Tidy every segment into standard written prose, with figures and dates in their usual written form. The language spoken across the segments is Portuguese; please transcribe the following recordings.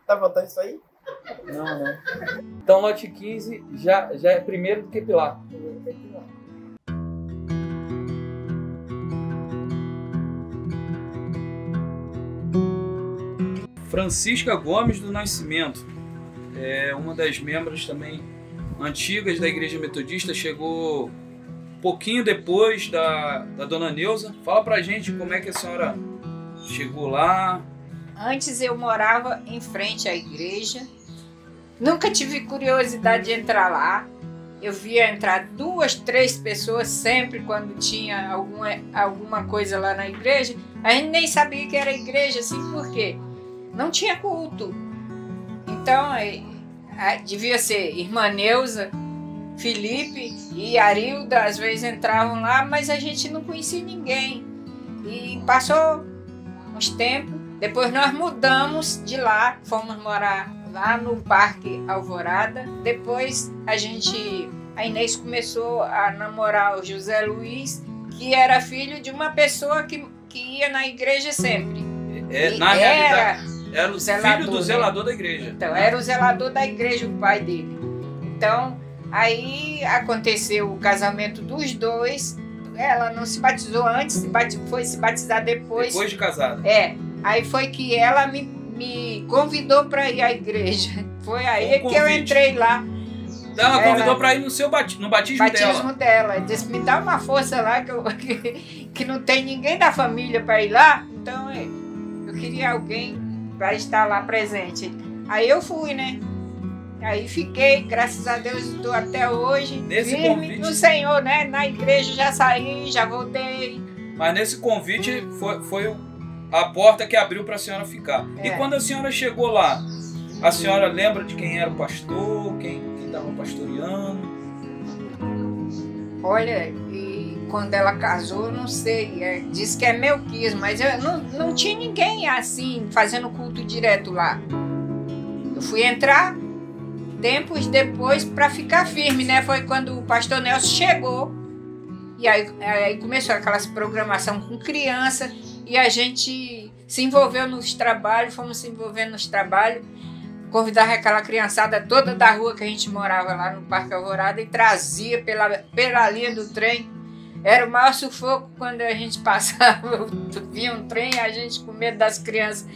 Tá faltando isso aí? Não, não. Então, lote 15 já é primeiro do que Pilar. Francisca Gomes do Nascimento. É uma das membros também antigas da Igreja Metodista. Chegou um pouquinho depois da Dona Neuza. Fala pra gente como é que a senhora chegou lá. Antes eu morava em frente à igreja. Nunca tive curiosidade de entrar lá. Eu via entrar 2, 3 pessoas sempre quando tinha alguma coisa lá na igreja. A gente nem sabia que era igreja, assim, por quê? Não tinha culto. Então, devia ser Irmã Neuza, Felipe e Arilda, às vezes entravam lá, mas a gente não conhecia ninguém. E passou uns tempos, depois nós mudamos de lá, fomos morar lá no Parque Alvorada. Depois a Inês começou a namorar o José Luiz, que era filho de uma pessoa que ia na igreja sempre. Na realidade, era o zelador, filho do zelador da igreja. Então, era o zelador da igreja, o pai dele. Então, aí aconteceu o casamento dos dois. Ela não se batizou antes, foi se batizar depois. Depois de casada. Aí foi que ela me convidou para ir à igreja. Foi aí que eu entrei lá. Ela convidou para ir no batismo dela. Disse, me dá uma força lá que não tem ninguém da família para ir lá. Então eu queria alguém para estar lá presente. Aí eu fui, né? Aí fiquei, graças a Deus, estou até hoje firme no Senhor, né? Na igreja já saí, já voltei. Mas nesse convite foi a porta que abriu para a senhora ficar. E quando a senhora chegou lá, a senhora lembra de quem era o pastor, quem estava pastoreando? Olha, e quando ela casou, não sei, diz que é Melquias, mas eu não tinha ninguém assim, fazendo culto direto lá. Eu fui entrar tempos depois para ficar firme, né? Foi quando o pastor Nelson chegou, e aí começou aquelas programação com criança, e a gente se envolveu nos trabalhos, fomos se envolvendo nos trabalhos, convidava aquela criançada toda da rua que a gente morava lá no Parque Alvorada e trazia pela linha do trem. Era o maior sufoco quando a gente passava, vinha um trem, a gente com medo das crianças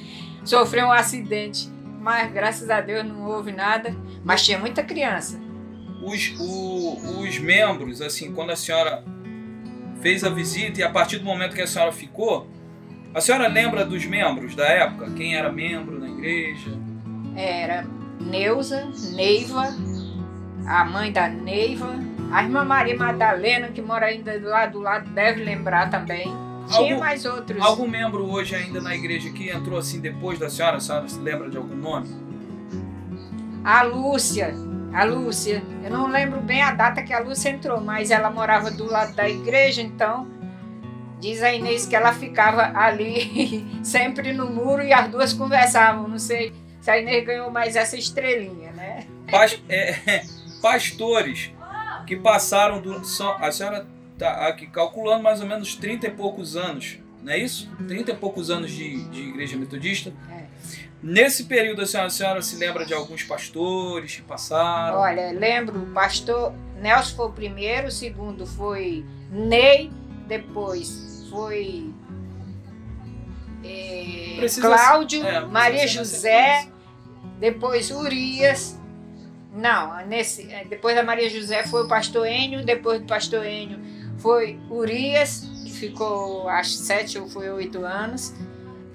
sofreu um acidente. Mas graças a Deus não houve nada, mas tinha muita criança. Os membros, assim, quando a senhora fez a visita e a partir do momento que a senhora ficou, a senhora lembra dos membros da época? Quem era membro na igreja? Era Neuza, Neiva, a mãe da Neiva, a irmã Maria Madalena, que mora ainda lá do lado, deve lembrar também. Tinha mais outros. Algum membro hoje ainda na igreja que entrou assim depois da senhora? A senhora se lembra de algum nome? A Lúcia. Eu não lembro bem a data que a Lúcia entrou, mas ela morava do lado da igreja, então diz a Inês que ela ficava ali sempre no muro e as duas conversavam. Não sei se a Inês ganhou mais essa estrelinha, né? Pastores que passaram a senhora está aqui calculando mais ou menos 30 e poucos anos, não é isso? 30 e poucos anos de igreja metodista. Nesse período, a senhora se lembra de alguns pastores que passaram? Olha, lembro, o pastor Nelson foi o primeiro, o segundo foi Ney, depois foi Cláudio, Maria José, depois Urias. Não, depois da Maria José foi o pastor Enio, depois do pastor Enio foi Urias, que ficou acho 7 ou foi 8 anos.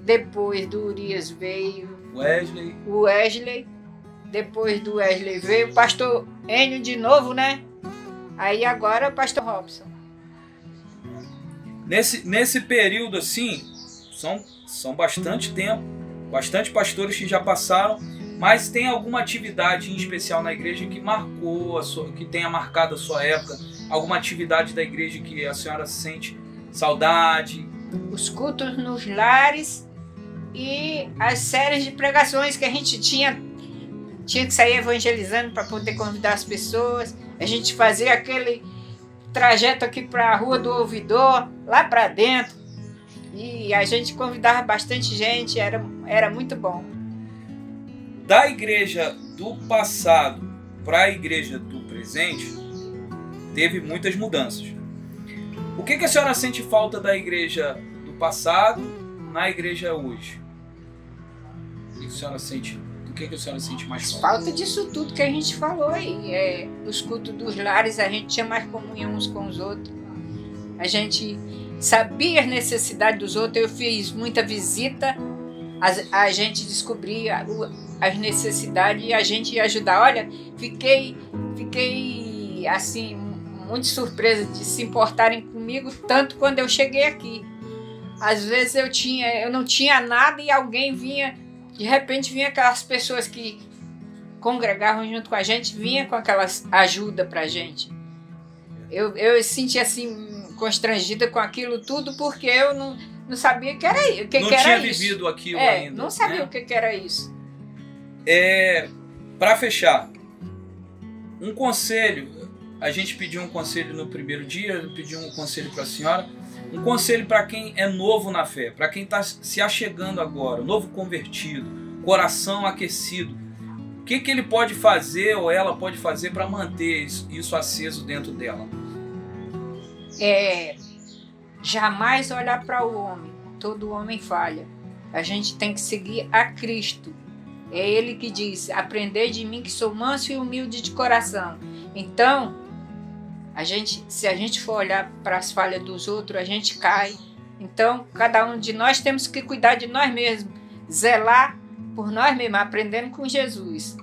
Depois do Urias veio o Wesley. Depois do Wesley veio o pastor Enio de novo, né? Aí agora o pastor Robson. Nesse período assim, são bastante tempo, bastante pastores que já passaram, mas tem alguma atividade em especial na igreja que marcou, que tenha marcado a sua época? Alguma atividade da igreja que a senhora sente saudade? Os cultos nos lares e as séries de pregações que a gente tinha que sair evangelizando para poder convidar as pessoas. A gente fazia aquele trajeto aqui para a Rua do Ouvidor, lá para dentro, e a gente convidava bastante gente, era muito bom. Da igreja do passado para a igreja do presente, teve muitas mudanças. O que a senhora sente falta da igreja do passado na igreja hoje? O que a senhora sente? Do que a senhora sente mais falta? Falta disso tudo que a gente falou aí. Nos cultos dos lares a gente tinha mais comunhão uns com os outros. A gente sabia as necessidades dos outros. Eu fiz muita visita, a gente descobria as necessidades e a gente ia ajudar. Olha, fiquei assim, muito surpresa de se importarem comigo, tanto quando eu cheguei aqui. Às vezes eu não tinha nada e alguém vinha, de repente vinha aquelas pessoas que congregavam junto com a gente, vinha com aquelas ajuda pra gente. Eu senti assim, constrangida com aquilo tudo, porque eu não sabia que era o que não que era tinha isso. vivido aquilo ainda. Não sabia, né? o que era isso. Para fechar, um conselho. A gente pediu um conselho no primeiro dia, eu pedi um conselho para a senhora. Um conselho para quem é novo na fé, para quem está se achegando agora, novo convertido, coração aquecido. O que ele pode fazer ou ela pode fazer para manter isso aceso dentro dela? Jamais olhar para o homem. Todo homem falha. A gente tem que seguir a Cristo. É Ele que diz: aprendei de mim que sou manso e humilde de coração. Então, se a gente for olhar para as falhas dos outros, a gente cai. Então, cada um de nós temos que cuidar de nós mesmos, zelar por nós mesmos, aprendendo com Jesus.